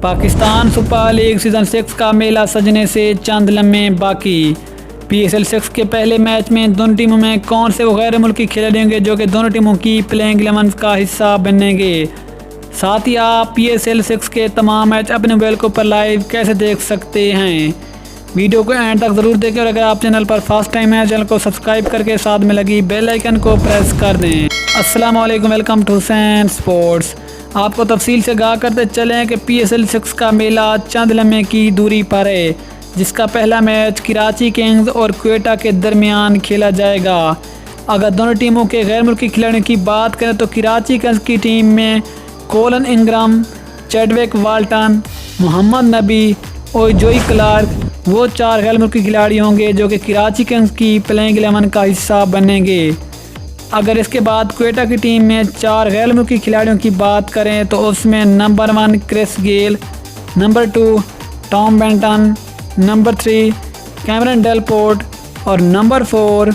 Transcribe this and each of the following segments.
Pakistan super league season 6 का मेला सजने से चंद लम्हे बाकी। PSL 6 के पहले मैच में दोनों टीमों में कौन से गैर मुल्की खिलाड़ी होंगे जो कि दोनों टीमों की प्लेइंग 11 का हिस्सा बनेंगे। साथ ही आप PSL 6 के तमाम मैच अपने मोबाइल के ऊपर लाइव कैसे देख सकते हैं। वीडियो को एंड तक ज़रूर देखें और अगर आप चैनल पर फर्स्ट टाइम है चैनल को सब्सक्राइब करके साथ में लगी बेल आइकन को प्रेस कर दें। अस्सलाम वालेकुम, वेलकम टू हुसैन स्पोर्ट्स। आपको तफसील से आगाह करते चलें कि PSL 6 का मेला चंद लम्हे की दूरी पर है, जिसका पहला मैच कराची किंग्स और क्वेटा के दरमियान खेला जाएगा। अगर दोनों टीमों के गैर मुल्की खिलाड़ियों की बात करें तो कराची किंग्स की टीम में Colin Ingram, Chadwick Walton, Mohammad Nabi और जोई क्लार्क वो 4 गैर मुल्की खिलाड़ी होंगे जो कि कराची किंग्स की प्लेइंग 11 का हिस्सा बनेंगे। अगर इसके बाद क्वेटा की टीम में 4 गैर मुल्की खिलाड़ियों की बात करें तो उसमें number 1 Chris Gayle, number 2 Tom Banton, number 3 Cameron Delport और नंबर 4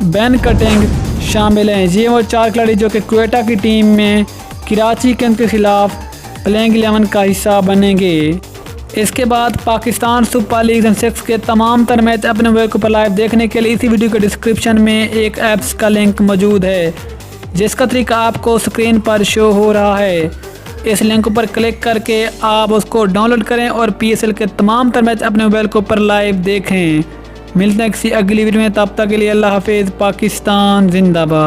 बेन कटिंग शामिल हैं। ये वो 4 खिलाड़ी जो कि क्वेटा की टीम में कराची किंग्स के खिलाफ प्लेइंग 11 का हिस्सा बनेंगे। इसके बाद पाकिस्तान सुपर लीग सीज़न 6 के तमाम तर मैच अपने मोबाइल के ऊपर लाइव देखने के लिए इसी वीडियो के डिस्क्रिप्शन में एक ऐप्स का लिंक मौजूद है, जिसका तरीका आपको स्क्रीन पर शो हो रहा है। इस लिंक पर क्लिक करके आप उसको डाउनलोड करें और PSL के तमाम तर मैच अपने मोबाइल के ऊपर लाइव देखें। मिलते हैं किसी अगली वीडियो में, तब तक के लिए अल्लाह हाफिज़। पाकिस्तान जिंदाबाद।